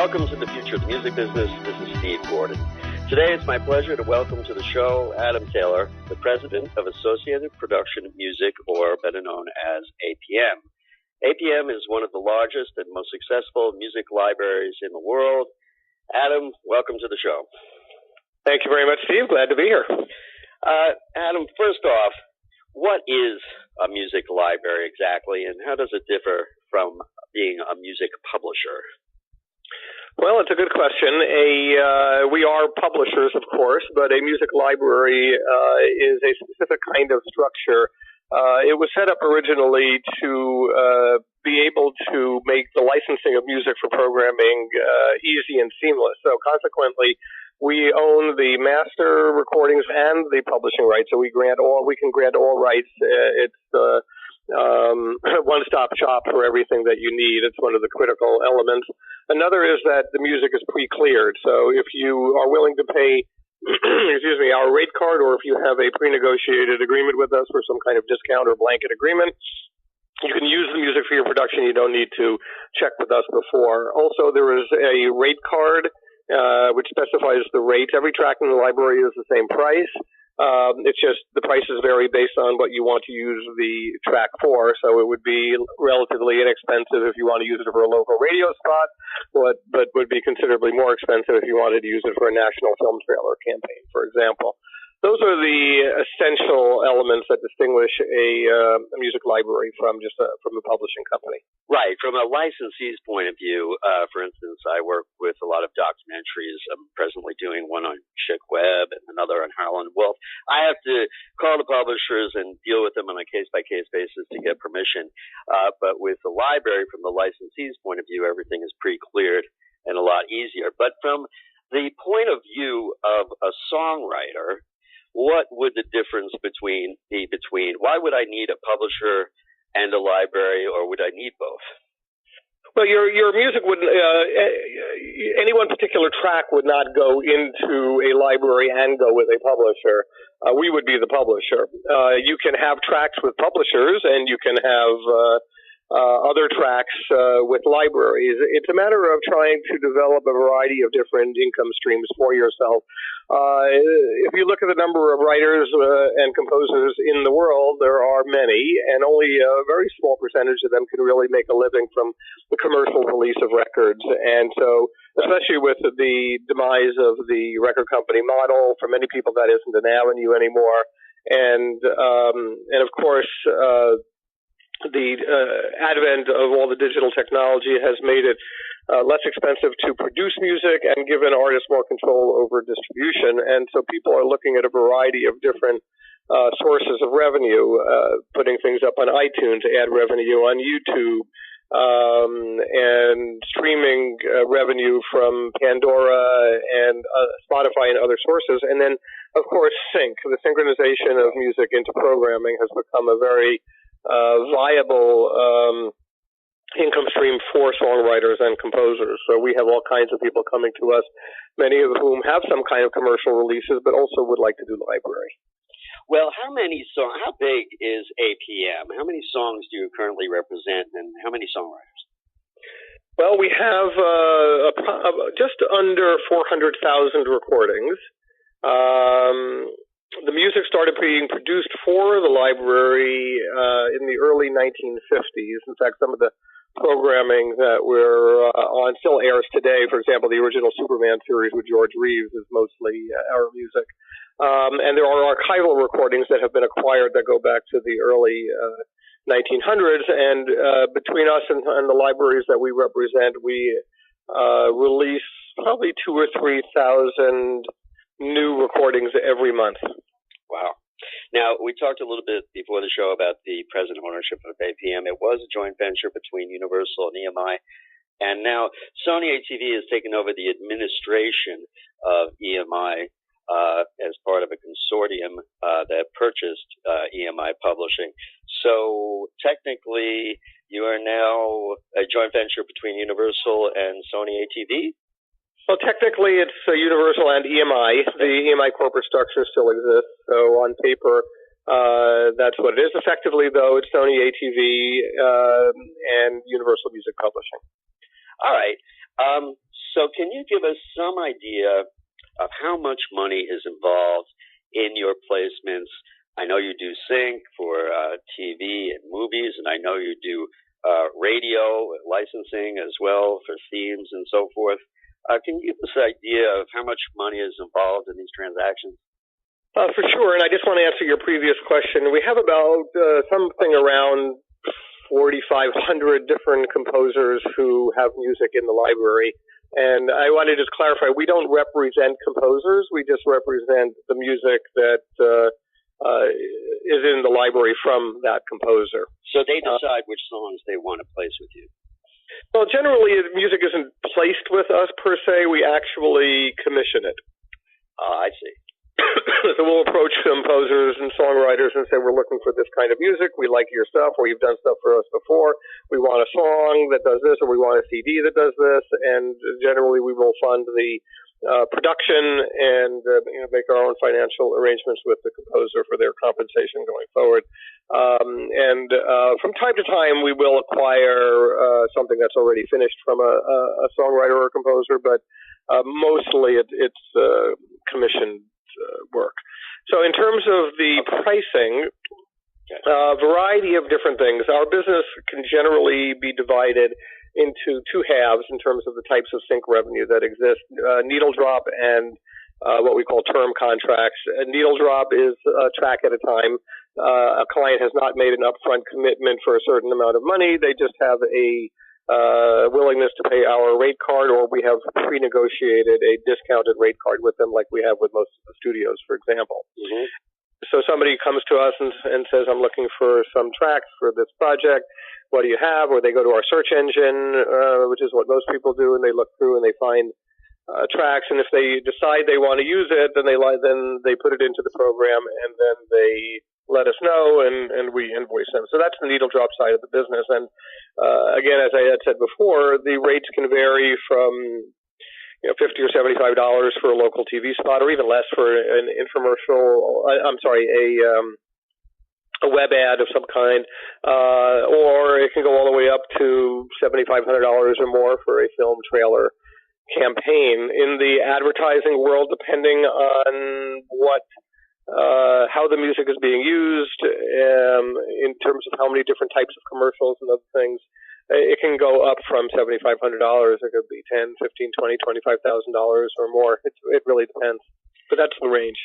Welcome to the Future of the Music Business. This is Steve Gordon. Today it's my pleasure to welcome to the show Adam Taylor, the president of Associated Production Music, or better known as APM. APM is one of the largest and most successful music libraries in the world. Adam, welcome to the show. Thank you very much, Steve. Glad to be here. Adam, first off, what is a music library exactly, and how does it differ from being a music publisher? Well, it's a good question. We are publishers, of course, but a music library is a specific kind of structure. It was set up originally to be able to make the licensing of music for programming easy and seamless. So consequently, we own the master recordings and the publishing rights. So we can grant all rights. It's one-stop shop for everything that you need. It's one of the critical elements. Another is that the music is pre-cleared. So if you are willing to pay, our rate card, or if you have a pre-negotiated agreement with us for some kind of discount or blanket agreement, you can use the music for your production. You don't need to check with us before. Also, there is a rate card, which specifies the rates. Every track in the library is the same price. It's just the prices vary based on what you want to use the track for. So it would be relatively inexpensive if you want to use it for a local radio spot, but would be considerably more expensive if you wanted to use it for a national film trailer campaign, for example. Those are the essential elements that distinguish a music library from from a publishing company. Right. From a licensee's point of view, for instance, I work with a lot of documentaries. I'm presently doing one on Chick Webb and another on Harlan Wolf. I have to call the publishers and deal with them on a case-by-case basis to get permission. But with the library, from the licensee's point of view, everything is pre-cleared and a lot easier. But from the point of view of a songwriter, what would the difference be between why would I need a publisher and a library, or would I need both? Well, your music would any one particular track would not go into a library and go with a publisher. We would be the publisher. You can have tracks with publishers, and you can have other tracks with libraries. It's a matter of trying to develop a variety of different income streams for yourself. If you look at the number of writers and composers in the world, there are many, and only a very small percentage of them can really make a living from the commercial release of records. And so, especially with the demise of the record company model, for many people that isn't an avenue anymore. And of course, the advent of all the digital technology has made it less expensive to produce music and given artists more control over distribution. And so people are looking at a variety of different sources of revenue, putting things up on iTunes, ad revenue on YouTube, and streaming revenue from Pandora and Spotify and other sources. And then, of course, the synchronization of music into programming has become a very viable income stream for songwriters and composers. So we have all kinds of people coming to us, many of whom have some kind of commercial releases, but also would like to do library. Well, how big is APM? How many songs do you currently represent, and how many songwriters? Well, we have just under 400,000 recordings. The music started being produced for the library in the early 1950s. In fact, some of the programming that we're on still airs today. For example, the original Superman series with George Reeves is mostly our music. And there are archival recordings that have been acquired that go back to the early 1900s. And between us and the libraries that we represent, we release probably 2,000 or 3,000 new recordings every month. Wow. Now, we talked a little bit before the show about the present ownership of APM. It was a joint venture between Universal and EMI, and now Sony ATV has taken over the administration of EMI as part of a consortium that purchased EMI Publishing. So technically, you are now a joint venture between Universal and Sony ATV? Well, technically, it's Universal and EMI. The EMI corporate structure still exists. So on paper, that's what it is. Effectively, though, it's Sony ATV and Universal Music Publishing. All right. So can you give us some idea of how much money is involved in your placements? I know you do sync for TV and movies, and I know you do radio licensing as well for themes and so forth. Can you give us an idea of how much money is involved in these transactions? For sure, and I just want to answer your previous question. We have about something around 4,500 different composers who have music in the library. And I want to just clarify, we don't represent composers. We just represent the music that is in the library from that composer. So they decide which songs they want to place with you? Well, generally, the music isn't placed with us per se. We actually commission it. I see. So we'll approach composers and songwriters and say, we're looking for this kind of music. We like your stuff, or you've done stuff for us before. We want a song that does this, or we want a CD that does this. And generally, we will fund the production and make our own financial arrangements with the composer for their compensation going forward. And from time to time, we will acquire something that's already finished from a songwriter or a composer, but mostly it's commissioned work. So in terms of the pricing, a variety of different things. Our business can generally be divided into two halves in terms of the types of sync revenue that exist, needle drop and what we call term contracts. A needle drop is a track at a time. A client has not made an upfront commitment for a certain amount of money. They just have a willingness to pay our rate card, or we have pre-negotiated a discounted rate card with them like we have with most of the studios, for example. Mm-hmm. So somebody comes to us and says, I'm looking for some tracks for this project. What do you have? Or they go to our search engine, which is what most people do, and they look through and they find tracks. And if they decide they want to use it, then they put it into the program, and then they let us know, and we invoice them. So that's the needle drop side of the business. And again, as I had said before, the rates can vary from $50 or $75 for a local TV spot, or even less for an infomercial. A web ad of some kind, or it can go all the way up to $7,500 or more for a film trailer campaign. In the advertising world, depending on how the music is being used, in terms of how many different types of commercials and other things, it can go up from $7,500. It could be $10,000, $15,000, $20,000, $25,000 or more. It really depends, but that's the range.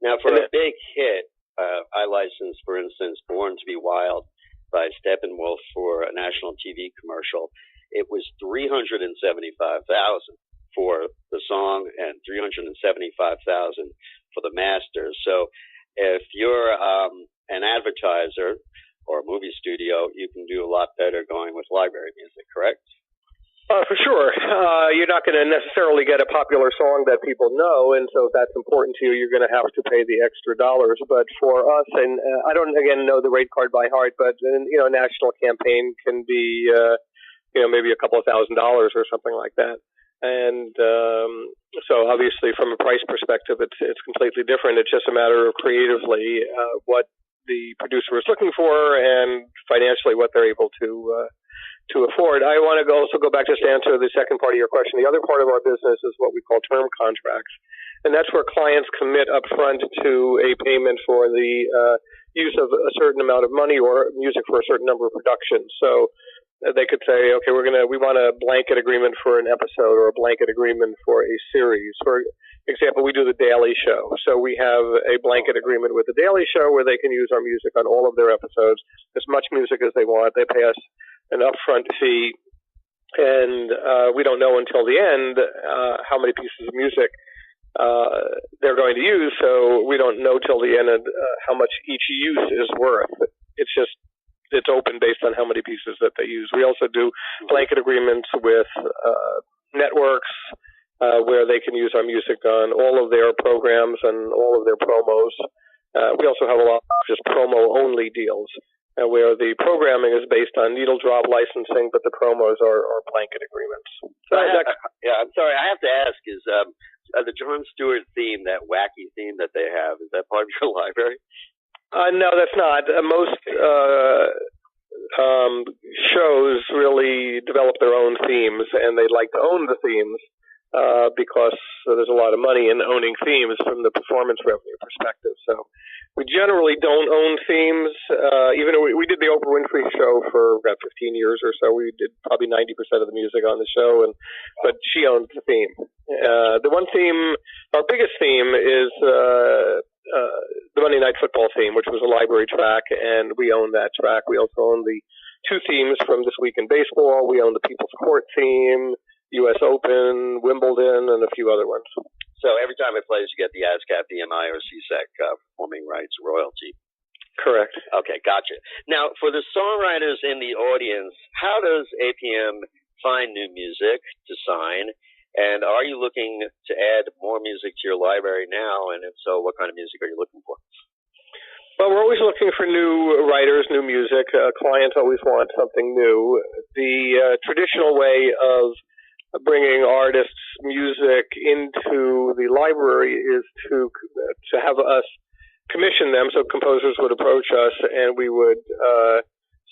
Now, for a big hit, I licensed, for instance, "Born to Be Wild" by Steppenwolf for a national TV commercial. It was $375,000 for the song and $375,000 for the master. So if you're an advertiser or a movie studio, you can do a lot better going with library music, correct? For sure. You're not going to necessarily get a popular song that people know, and so if that's important to you, you're going to have to pay the extra dollars. But for us, and I don't, again, know the rate card by heart, but, a national campaign can be, maybe a couple of $1,000s or something like that. And so obviously from a price perspective, it's completely different. It's just a matter of creatively what the producer is looking for and financially what they're able to afford. I want to also go back just to answer the second part of your question. The other part of our business is what we call term contracts. And that's where clients commit up front to a payment for the use of a certain amount of money or music for a certain number of productions. So they could say, okay, we want a blanket agreement for an episode or a blanket agreement for a series. For example, we do the Daily Show. So we have a blanket agreement with the Daily Show where they can use our music on all of their episodes, as much music as they want. They pay us an upfront fee, and we don't know until the end how many pieces of music they're going to use. So we don't know till the end how much each use is worth. It's open based on how many pieces that they use. We also do blanket agreements with networks where they can use our music on all of their programs and all of their promos. We also have a lot of just promo-only deals where the programming is based on needle drop licensing, but the promos are blanket agreements. So I'm sorry. I have to ask, is the Jon Stewart theme, that wacky theme that they have, is that part of your library? No, that's not. Most shows really develop their own themes, and they like to own the themes. because there's a lot of money in owning themes from the performance revenue perspective. So we generally don't own themes. Even though we did the Oprah Winfrey show for about 15 years or so, we did probably 90% of the music on the show, but she owned the theme. The one theme, our biggest theme is the Monday Night Football theme, which was a library track, and we own that track. We also own the two themes from This Week in Baseball. We own the People's Court theme, U.S. Open, Wimbledon, and a few other ones. So every time it plays, you get the ASCAP, BMI, or CSEC performing rights royalty. Correct. Okay, gotcha. Now, for the songwriters in the audience, how does APM find new music to sign? And are you looking to add more music to your library now? And if so, what kind of music are you looking for? Well, we're always looking for new writers, new music. Clients always want something new. The traditional way of bringing artists' music into the library is to have us commission them. So composers would approach us, and we would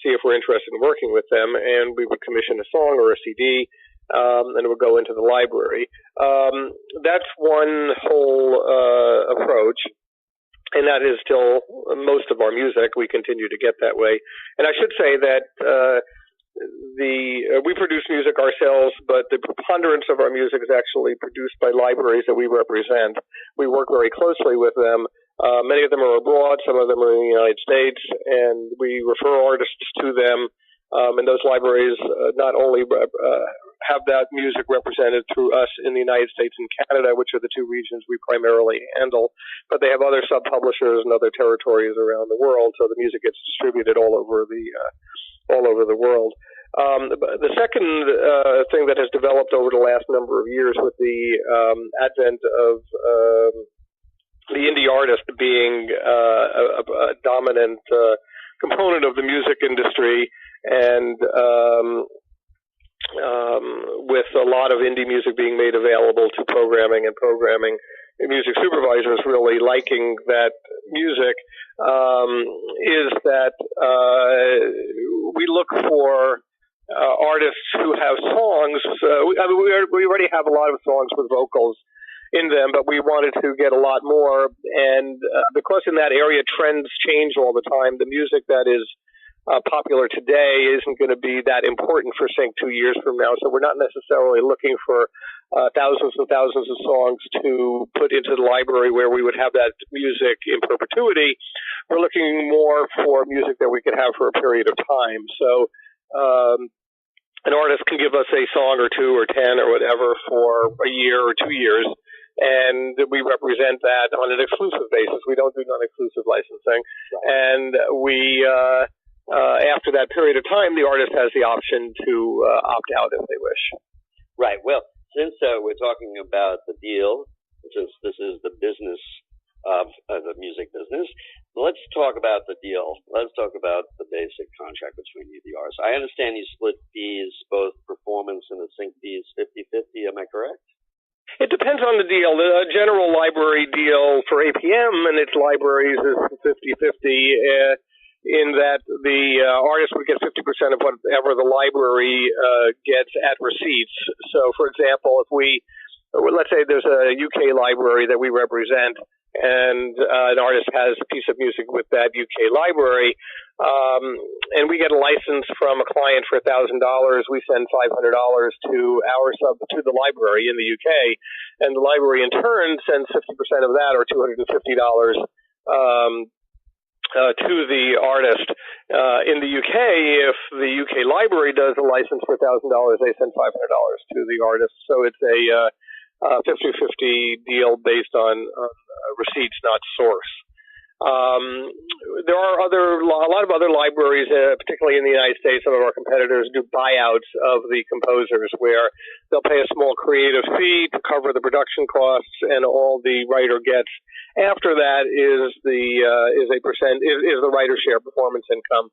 see if we're interested in working with them, and we would commission a song or a CD. And it would go into the library. That's one whole approach, and that is still most of our music. We continue to get that way. And I should say that we produce music ourselves, but the preponderance of our music is actually produced by libraries that we represent. We work very closely with them. Many of them are abroad, some of them are in the United States, and we refer artists to them. And those libraries not only have that music represented through us in the United States and Canada, which are the two regions we primarily handle, but they have other sub-publishers and other territories around the world, so the music gets distributed all over the world. The second thing that has developed over the last number of years with the advent of the indie artist being a dominant component of the music industry, and with a lot of indie music being made available to programming and music supervisors really liking that music, is that we look for artists who have songs. We already have a lot of songs with vocals in them, but we wanted to get a lot more. And because in that area trends change all the time, the music that is popular today isn't going to be that important for, say, 2 years from now. So we're not necessarily looking for thousands and thousands of songs to put into the library where we would have that music in perpetuity. We're looking more for music that we could have for a period of time. So an artist can give us a song or two or 10 or whatever for a year or 2 years, and we represent that on an exclusive basis. We don't do non-exclusive licensing. And we after that period of time, the artist has the option to opt out if they wish. Right. Well, since we're talking about the deal, since this is the business of the music business, let's talk about the deal. Let's talk about the basic contract between you and the artist. I understand you split fees, both performance and the sync fees, 50-50. Am I correct? It depends on the deal. The general library deal for APM and its libraries is 50-50. In that the artist would get 50% of whatever the library gets at receipts. So, for example, if let's say there's a UK library that we represent, and an artist has a piece of music with that UK library, and we get a license from a client for $1,000, we send $500 to the library in the UK, and the library in turn sends 50% of that, or $250. To the artist. In the UK, if the UK library does a license for $1,000, they send $500 to the artist. So it's a 50-50 deal based on receipts, not source. There are a lot of other libraries, particularly in the United States. Some of our competitors do buyouts of the composers, where they'll pay a small creative fee to cover the production costs, and all the writer gets after that is the writer share performance income.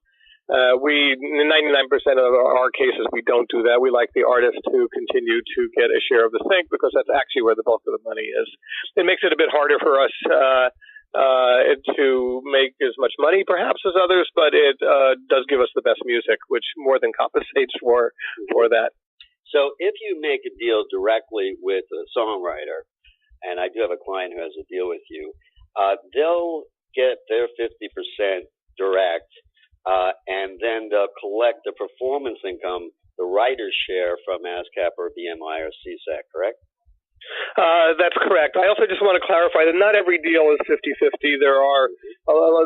In 99% of our cases, we don't do that. We like the artist to continue to get a share of the sync, because that's actually where the bulk of the money is. It makes it a bit harder for us to make as much money perhaps as others, but it does give us the best music, which more than compensates for that. So if you make a deal directly with a songwriter, and I do have a client who has a deal with you, they'll get their 50% direct, and then they'll collect the performance income, the writer's share from ASCAP or BMI or CSAC, correct? That's correct. I also just want to clarify that not every deal is 50-50. There are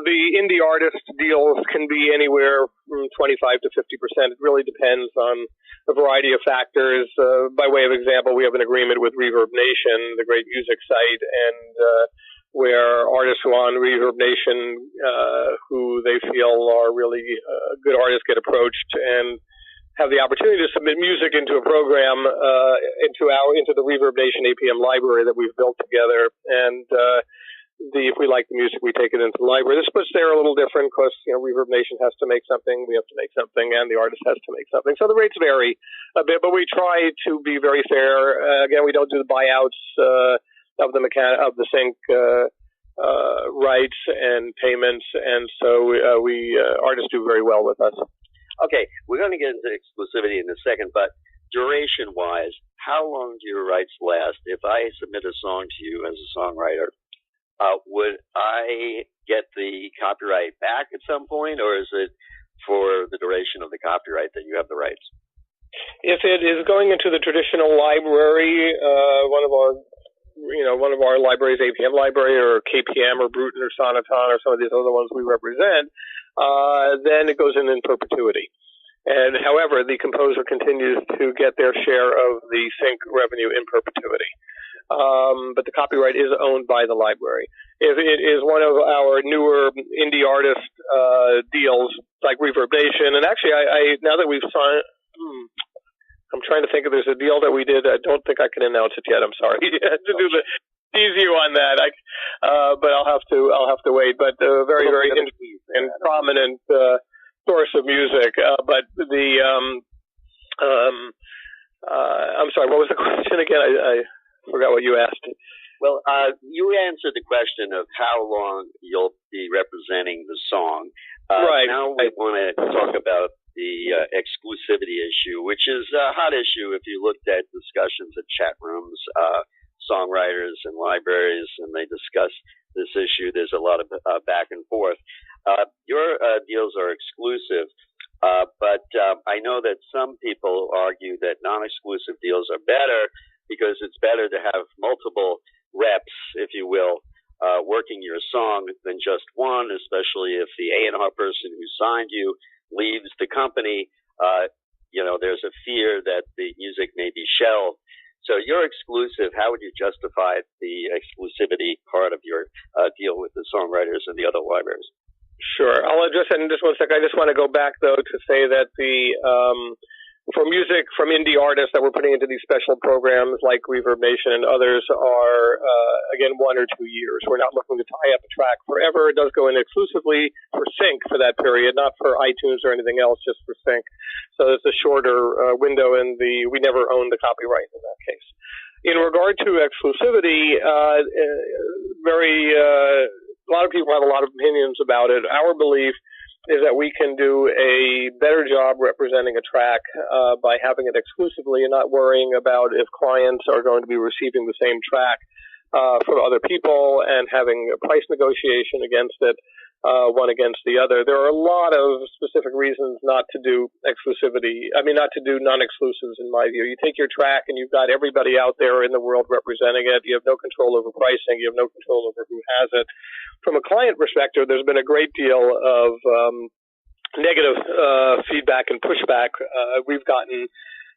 the indie artist deals can be anywhere from 25 to 50%. It really depends on a variety of factors. By way of example, we have an agreement with Reverb Nation, the great music site, and where artists who are on Reverb Nation, who they feel are really good artists, get approached and have the opportunity to submit music into a program, into the Reverb Nation APM library that we've built together. And, if we like the music, we take it into the library. This puts there a little different because, Reverb Nation has to make something, we have to make something, and the artist has to make something. So the rates vary a bit, but we try to be very fair. Again, we don't do the buyouts, of the sync, rights and payments. And so, artists do very well with us. Okay, we're going to get into exclusivity in a second, but duration-wise, how long do your rights last? If I submit a song to you as a songwriter, would I get the copyright back at some point, or is it for the duration of the copyright that you have the rights? If it is going into the traditional library, one of our libraries, APM library or KPM or Bruton or Sonaton or some of these other ones we represent, then it goes in perpetuity. And however, the composer continues to get their share of the sync revenue in perpetuity. But the copyright is owned by the library. If it is one of our newer indie artist deals, like Reverb Nation, and actually, I now that we've signed, I'm trying to think if there's a deal that we did. I don't think I can announce it yet. I'm sorry to do the tease you on that. But I'll have to wait. But very interesting and prominent source of music. But the I'm sorry. What was the question again? I forgot what you asked. Well, you answered the question of how long you'll be representing the song. Right. Now we want to talk about the exclusivity issue, which is a hot issue if you looked at discussions at chat rooms, songwriters and libraries, and they discuss this issue. There's a lot of back and forth. Your deals are exclusive, but I know that some people argue that non-exclusive deals are better because it's better to have multiple reps, if you will, working your song than just one, especially if the A&R person who signed you leaves the company. There's a fear that the music may be shelved. So you're exclusive. How would you justify the exclusivity part of your deal with the songwriters and the other libraries? Sure. I'll address that in just one second. I just want to go back, though, to say that for music from indie artists that we're putting into these special programs like Reverb Nation and others are, again, 1 or 2 years. We're not looking to tie up a track forever. It does go in exclusively for sync for that period, not for iTunes or anything else, just for sync. So it's a shorter window, and we never own the copyright in that case. In regard to exclusivity, a lot of people have a lot of opinions about it. Our belief is that we can do a better job representing a track by having it exclusively and not worrying about if clients are going to be receiving the same track from other people and having a price negotiation against it, one against the other. There are a lot of specific reasons not to do not to do non-exclusives in my view. You take your track and you've got everybody out there in the world representing it. You have no control over pricing. You have no control over who has it. From a client perspective, there's been a great deal of negative feedback and pushback. We've gotten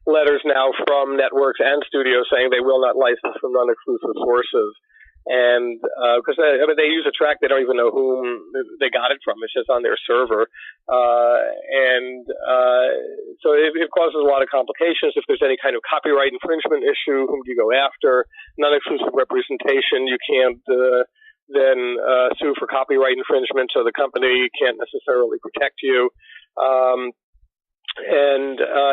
letters now from networks and studios saying they will not license from non-exclusive sources. And because they use a track, they don't even know whom they got it from. It's just on their server. So it causes a lot of complications. If there's any kind of copyright infringement issue, whom do you go after? Non-exclusive representation, you can't then sue for copyright infringement, so the company can't necessarily protect you.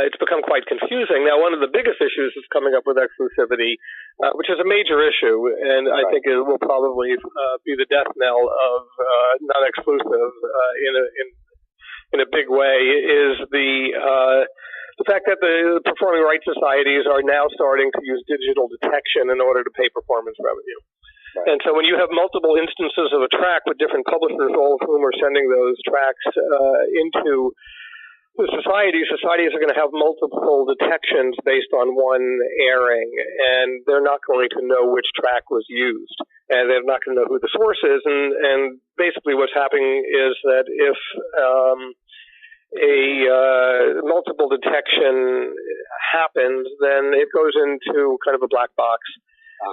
It's become quite confusing. Now, one of the biggest issues is coming up with exclusivity, which is a major issue, and I think it will probably be the death knell of non-exclusive in a big way, is the the fact that the performing rights societies are now starting to use digital detection in order to pay performance revenue. Right. And so when you have multiple instances of a track with different publishers, all of whom are sending those tracks into the societies are going to have multiple detections based on one airing, and they're not going to know which track was used, and they're not going to know who the source is. And basically what's happening is that if a multiple detection happens, then it goes into kind of a black box,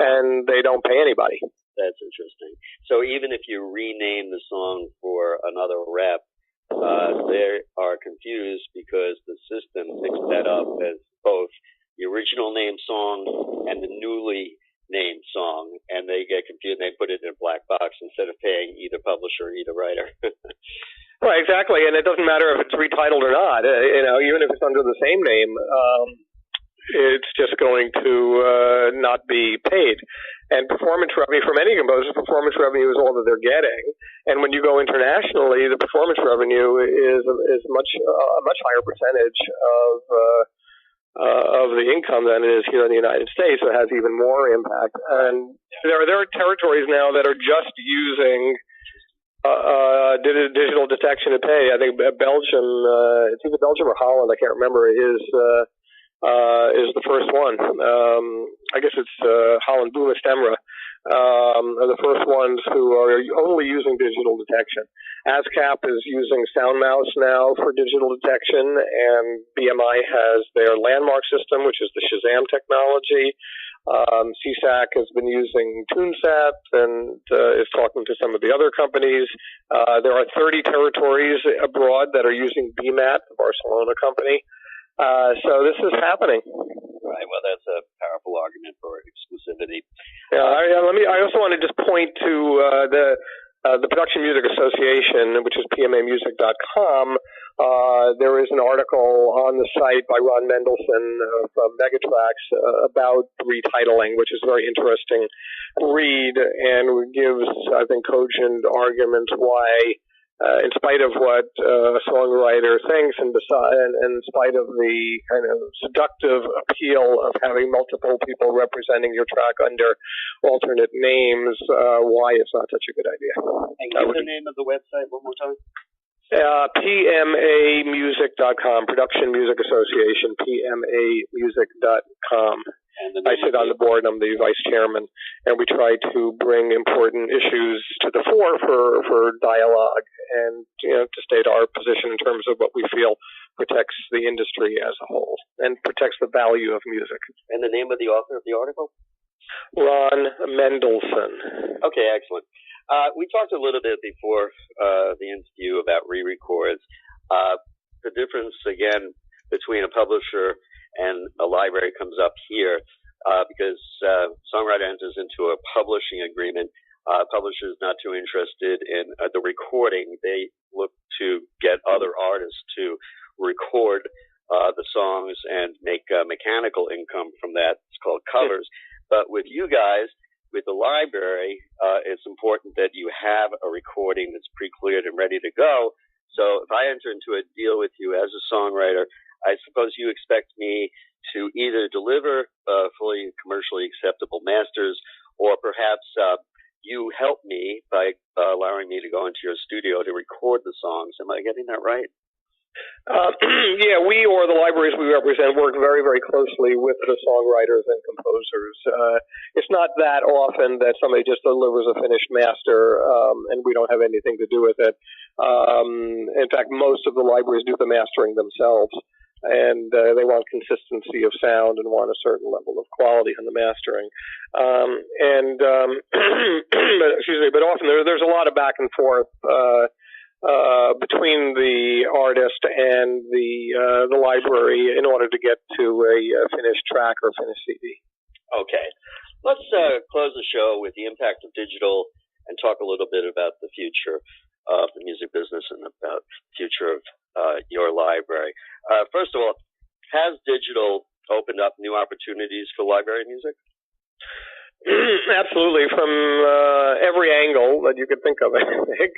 and they don't pay anybody. That's interesting. So even if you rename the song for another rep, they are confused because the system picks that up as both the original name song and the newly named song, and they get confused and they put it in a black box instead of paying either publisher or either writer. Right, exactly, and it doesn't matter if it's retitled or not. Even if it's under the same name, it's just going to not be paid. And performance revenue from any composer, performance revenue is all that they're getting. And when you go internationally, the performance revenue is a much higher percentage of the income than it is here in the United States. So it has even more impact. And there are territories now that are just using digital detection to pay. I think Belgium, it's either Belgium or Holland, I can't remember, is the first one. I guess it's Holland, Boomestemra, are the first ones who are only using digital detection. ASCAP is using SoundMouse now for digital detection, and BMI has their landmark system, which is the Shazam technology. CSAC has been using TuneSat and is talking to some of the other companies. There are 30 territories abroad that are using BMAT, the Barcelona company. So this is happening. Right. Well, that's a powerful argument for exclusivity. Yeah. I also want to just point to the Production Music Association, which is pmamusic.com. There is an article on the site by Ron Mendelsohn from Megatracks about retitling, which is a very interesting read and gives, I think, cogent arguments why. In spite of what a songwriter thinks, and in spite of the kind of seductive appeal of having multiple people representing your track under alternate names, why it's not such a good idea. And give the name of the website one more time. PMAmusic.com, Production Music Association, PMAmusic.com. I sit on the board. I'm the vice chairman, and we try to bring important issues to the fore for dialogue and to state our position in terms of what we feel protects the industry as a whole and protects the value of music. And the name of the author of the article? Ron Mendelsohn. Okay, excellent. We talked a little bit before the interview about re-records. The difference, again, between a publisher and a library comes up here because songwriter enters into a publishing agreement. Publisher is not too interested in the recording. They look to get other artists to record the songs and make mechanical income from that. It's called covers. But with you guys, with the library, it's important that you have a recording that's pre-cleared and ready to go. So if I enter into a deal with you as a songwriter, I suppose you expect me to either deliver fully commercially acceptable masters, or perhaps you help me by allowing me to go into your studio to record the songs. Am I getting that right? Yeah, we or the libraries we represent work very, very closely with the songwriters and composers. It's not that often that somebody just delivers a finished master and we don't have anything to do with it. In fact, most of the libraries do the mastering themselves, and they want consistency of sound and want a certain level of quality on the mastering. But often there's a lot of back and forth between the artist and the library in order to get to a finished track or finished CD. Okay. Let's close the show with the impact of digital and talk a little bit about the future of the music business and about the future of your library. First of all, has digital opened up new opportunities for library music? Absolutely, from every angle that you could think of. I think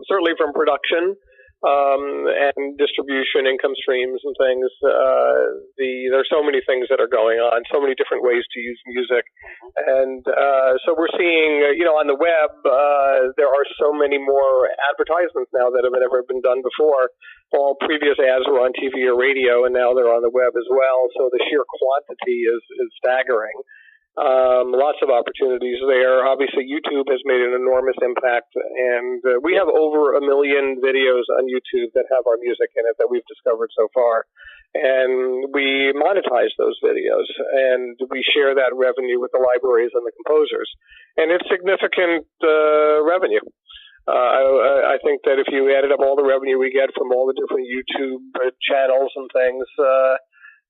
certainly from production, and distribution, income streams, and things. There's so many things that are going on, so many different ways to use music, and so we're seeing, on the web, there are so many more advertisements now that have ever been done before. All previous ads were on TV or radio, and now they're on the web as well. So the sheer quantity is staggering. Lots of opportunities there. Obviously, YouTube has made an enormous impact, and we have over 1 million videos on YouTube that have our music in it that we've discovered so far. And we monetize those videos, and we share that revenue with the libraries and the composers. And it's significant revenue. I think that if you added up all the revenue we get from all the different YouTube channels and things,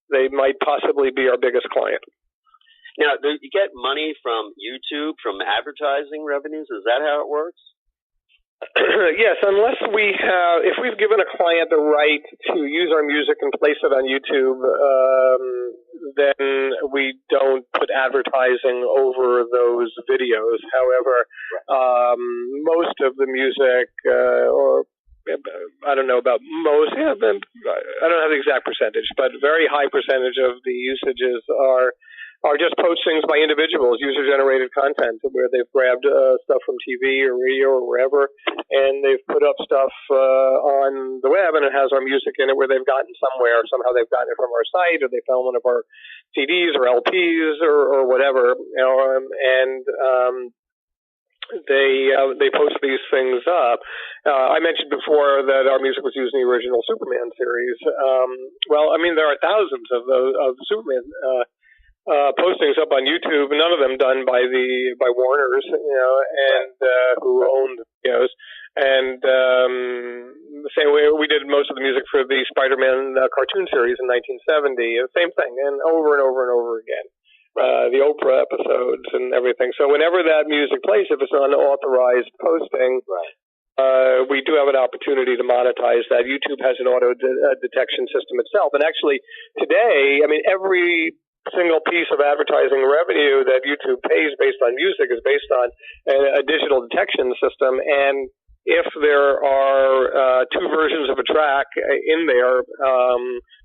they might possibly be our biggest client. Now, do you get money from YouTube, from advertising revenues? Is that how it works? Yes, unless if we've given a client the right to use our music and place it on YouTube, then we don't put advertising over those videos. However, most of the music, or I don't know about most, I don't have the exact percentage, but a very high percentage of the usages are just postings by individuals, user-generated content, where they've grabbed stuff from TV or radio or wherever, and they've put up stuff on the web, and it has our music in it where they've gotten somewhere. Somehow they've gotten it from our site, or they found one of our CDs or LPs or whatever, they post these things up. I mentioned before that our music was used in the original Superman series. There are thousands of Superman postings up on YouTube, none of them done by Warner's, and who owned the videos. And the same way we did most of the music for the Spider-Man cartoon series in 1970. Same thing, and over and over and over again. The Oprah episodes and everything. So whenever that music plays, if it's an unauthorized posting, we do have an opportunity to monetize that. YouTube has an auto detection system itself. And actually, today, every single piece of advertising revenue that YouTube pays based on music is based on a digital detection system. And if there are two versions of a track in there,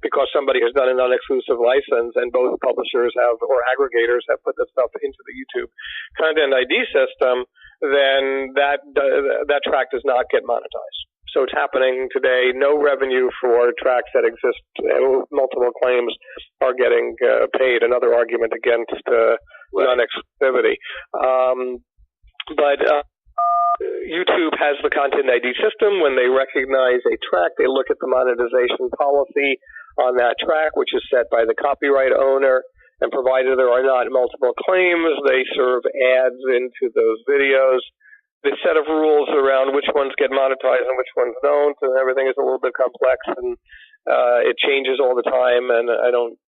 because somebody has done a non-exclusive license and both publishers or aggregators have put that stuff into the YouTube Content ID system, then that track does not get monetized. So it's happening today. No revenue for tracks that exist. Multiple claims are getting paid. Another argument against non-exclusivity. But YouTube has the Content ID system. When they recognize a track, they look at the monetization policy on that track, which is set by the copyright owner. And provided there are not multiple claims, they serve ads into those videos. The set of rules around which ones get monetized and which ones don't, and everything is a little bit complex, and it changes all the time, and I don't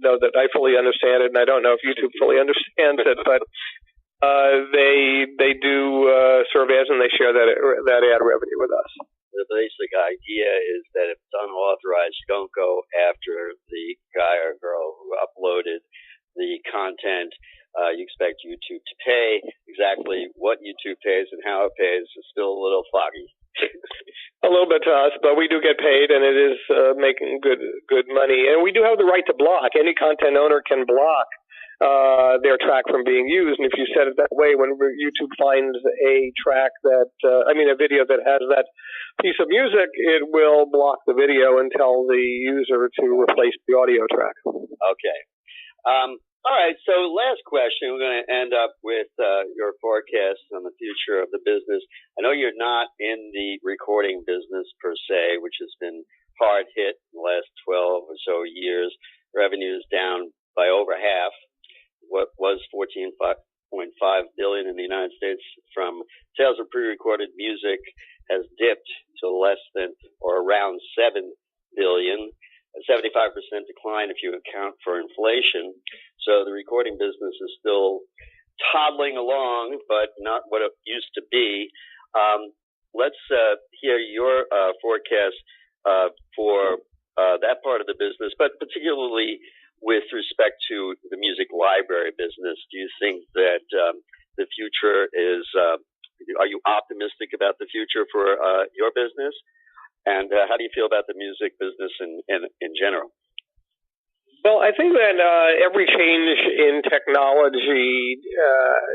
know that I fully understand it, and I don't know if YouTube fully understands it, but they do serve ads, and they share that ad revenue with us. The basic idea is that if it's unauthorized, you don't go after the guy or girl who uploaded the content. You expect YouTube to pay. Exactly what YouTube pays and how it pays is still a little foggy. A little bit to us, but we do get paid, and it is making good money. And we do have the right to block. Any content owner can block their track from being used. And if you set it that way, when YouTube finds a track a video that has that piece of music, it will block the video and tell the user to replace the audio track. Okay. All right, so last question. We're going to end up with your forecast on the future of the business. I know you're not in the recording business per se, which has been hard hit in the last 12 or so years. Revenue is down by over half. What was $14.5 billion in the United States from sales of pre-recorded music has dipped to less than or around $7 billion. A 75% decline if you account for inflation. So the recording business is still toddling along, but not what it used to be. Let's hear your forecast for that part of the business, but particularly with respect to the music library business. Do you think that the future is are you optimistic about the future for your business? And how do you feel about the music business in general? Well, I think that every change in technology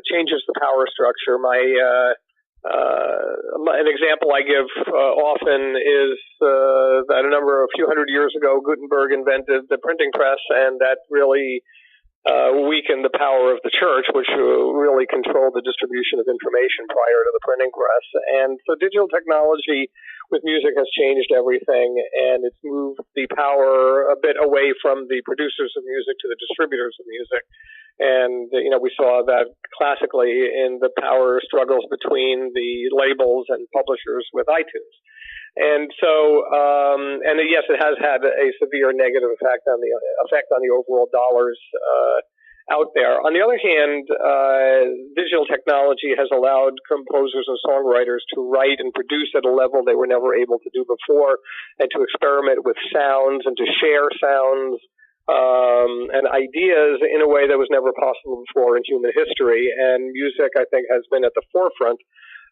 changes the power structure. An example I give often is that a few hundred years ago, Gutenberg invented the printing press, and that really weakened the power of the church, which really controlled the distribution of information prior to the printing press. And so digital technology with music has changed everything, and it's moved the power a bit away from the producers of music to the distributors of music. And, we saw that classically in the power struggles between the labels and publishers with iTunes. And so, yes, it has had a severe negative effect on the overall dollars out there. On the other hand, digital technology has allowed composers and songwriters to write and produce at a level they were never able to do before, and to experiment with sounds and to share sounds and ideas in a way that was never possible before in human history. And music, I think, has been at the forefront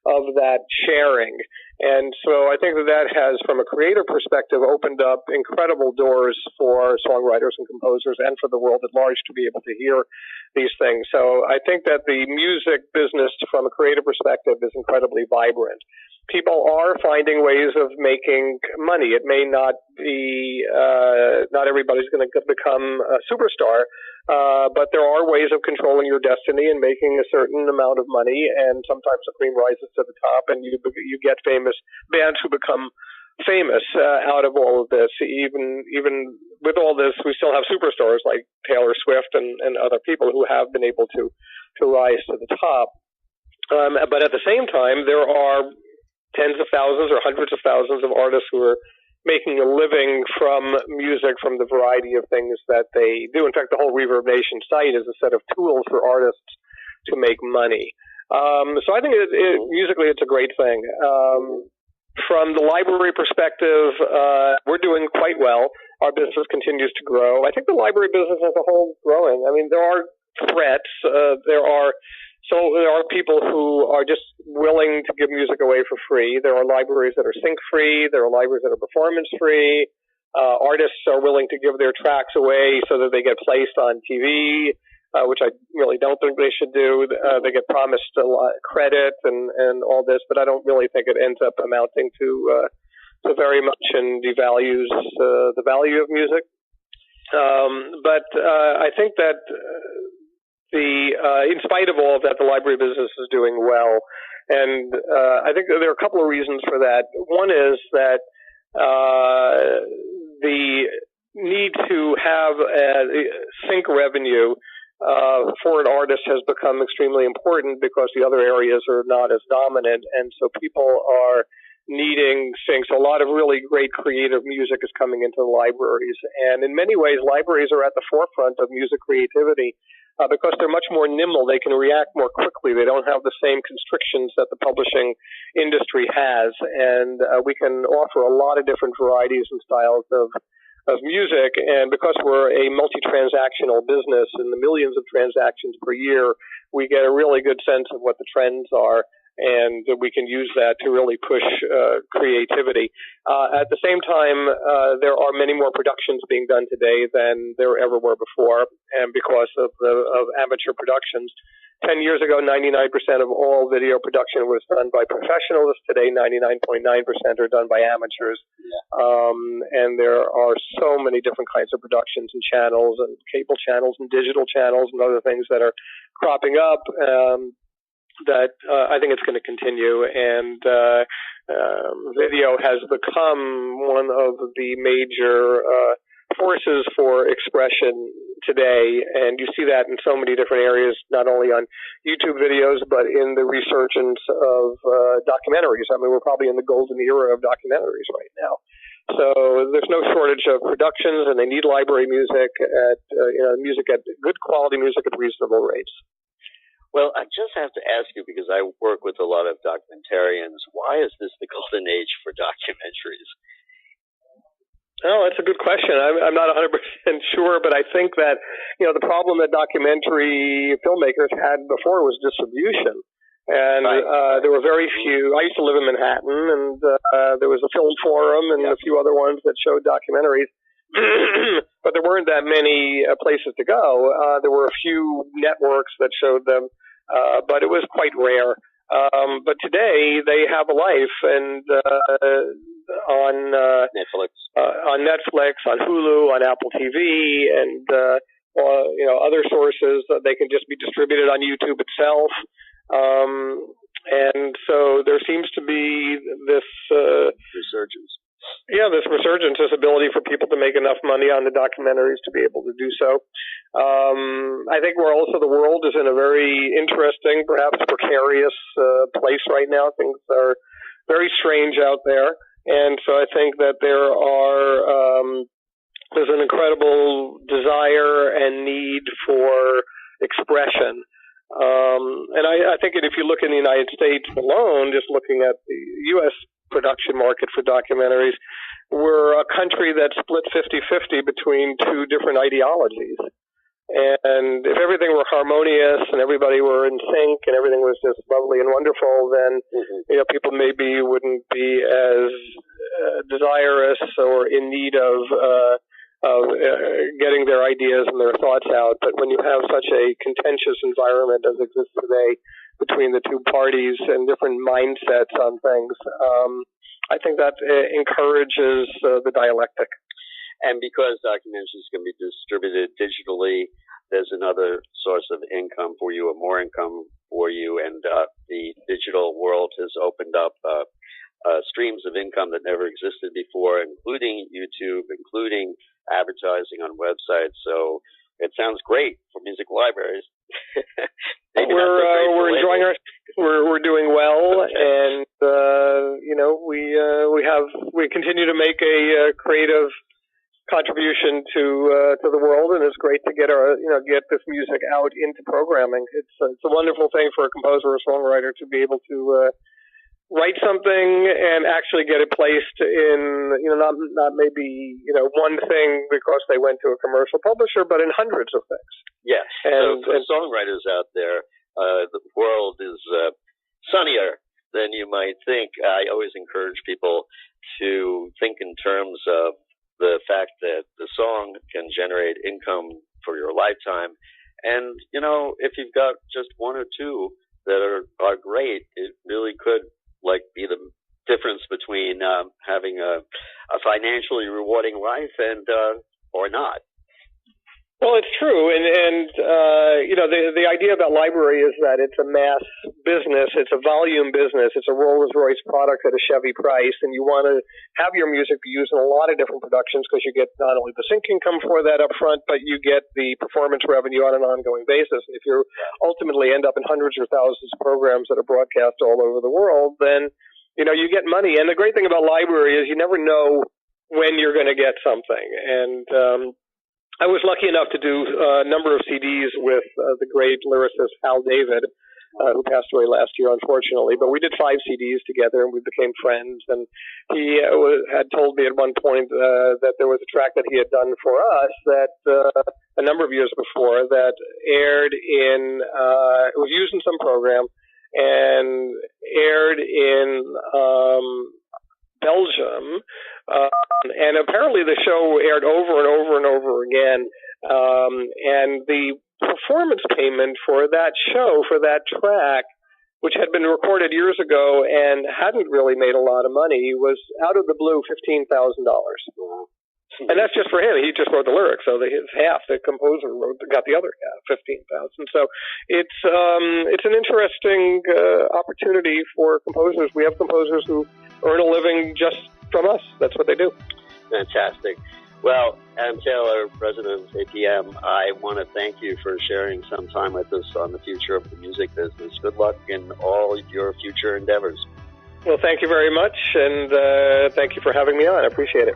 of that sharing. And so I think that has, from a creator perspective, opened up incredible doors for songwriters and composers and for the world at large to be able to hear these things. So I think that the music business, from a creative perspective, is incredibly vibrant. People are finding ways of making money. It may not be, not everybody's going to become a superstar, but there are ways of controlling your destiny and making a certain amount of money, and sometimes the cream rises to the top, and you get famous bands who become famous out of all of this. Even with all this, we still have superstars like Taylor Swift and other people who have been able to rise to the top. But at the same time, there are tens of thousands or hundreds of thousands of artists who are making a living from music, from the variety of things that they do. In fact, the whole Reverb Nation site is a set of tools for artists to make money. So I think musically it's a great thing. From the library perspective, we're doing quite well. Our business continues to grow. I think the library business as a whole is growing. I mean, there are threats. There are people who are just willing to give music away for free. There are libraries that are sync-free. There are libraries that are performance-free. Artists are willing to give their tracks away so that they get placed on TV, which I really don't think they should do. They get promised a lot credit and all this, but I don't really think it ends up amounting to very much, and devalues the value of music. But I think that in spite of all of that, the library business is doing well. And I think there are a couple of reasons for that. One is that the need to have sync revenue for an artist has become extremely important because the other areas are not as dominant. And so people are needing syncs. A lot of really great creative music is coming into the libraries. And in many ways, libraries are at the forefront of music creativity. Because they're much more nimble, they can react more quickly. They don't have the same constrictions that the publishing industry has, and we can offer a lot of different varieties and styles of music. And because we're a multi-transactional business and the millions of transactions per year, we get a really good sense of what the trends are, and we can use that to really push creativity. At the same time, there are many more productions being done today than there ever were before, and because of amateur productions. 10 years ago, 99% of all video production was done by professionals. Today, 99.9% are done by amateurs. Yeah. And there are so many different kinds of productions and channels and cable channels and digital channels and other things that are cropping up. That I think it's going to continue, and video has become one of the major forces for expression today, and you see that in so many different areas, not only on YouTube videos, but in the resurgence of documentaries. I mean, we're probably in the golden era of documentaries right now. So there's no shortage of productions, and they need library music at good quality music at reasonable rates. Well, I just have to ask you, because I work with a lot of documentarians, why is this the golden age for documentaries? Oh, that's a good question. I'm not 100% sure, but I think that, the problem that documentary filmmakers had before was distribution. And there were very few. I used to live in Manhattan, and there was a film forum and a few other ones that showed documentaries. But there weren't that many places to go. There were a few networks that showed them, but it was quite rare. But today they have a life, and on Netflix, on Hulu, on Apple TV, and other sources. They can just be distributed on YouTube itself. And so there seems to be this resurgence. Yeah, this resurgence, this ability for people to make enough money on the documentaries to be able to do so. I think we're also, the world is in a very interesting, perhaps precarious place right now. Things are very strange out there. And so I think that there's an incredible desire and need for expression. And I think that if you look in the United States alone, just looking at the U.S. production market for documentaries, we're a country that's split 50-50 between two different ideologies. And if everything were harmonious and everybody were in sync and everything was just lovely and wonderful, then people maybe wouldn't be as desirous or in need of getting their ideas and their thoughts out. But when you have such a contentious environment as exists today between the two parties and different mindsets on things, I think that encourages the dialectic. And because documentaries can be distributed digitally, there's another source of income for you, or more income for you. And the digital world has opened up streams of income that never existed before, including YouTube, including advertising on websites. So it sounds great for music libraries. We're enjoying we're doing well, and we continue to make a creative contribution to the world, and it's great to get this music out into programming. It's a wonderful thing for a composer or songwriter to be able to write something and actually get it placed in, not maybe, one thing because they went to a commercial publisher, but in hundreds of things. Yes. And for songwriters out there, the world is sunnier than you might think. I always encourage people to think in terms of the fact that the song can generate income for your lifetime. And, if you've got just one or two that are great, it really could be the difference between having a financially rewarding life and or not. Well, it's true, and the idea about library is that it's a mass business, it's a volume business, it's a Rolls-Royce product at a Chevy price, and you want to have your music be used in a lot of different productions because you get not only the sync income for that up front, but you get the performance revenue on an ongoing basis. And if you ultimately end up in hundreds or thousands of programs that are broadcast all over the world, then you get money. And the great thing about library is you never know when you're going to get something. And I was lucky enough to do a number of CDs with the great lyricist Hal David, who passed away last year, unfortunately. But we did 5 CDs together, and we became friends. And he had told me at one point that there was a track that he had done for us that a number of years before that aired in it was used in some program and aired in Belgium. And apparently the show aired over and over and over again. And the performance payment for that show, for that track, which had been recorded years ago and hadn't really made a lot of money, was out of the blue $15,000. And that's just for him. He just wrote the lyrics, so his half, the composer got the other half, $15,000. So it's an interesting opportunity for composers. We have composers who earn a living just from us. That's what they do. Fantastic. Well, Adam Taylor, president of APM, I want to thank you for sharing some time with us on the future of the music business. Good luck in all your future endeavors. Well, thank you very much, and thank you for having me on. I appreciate it.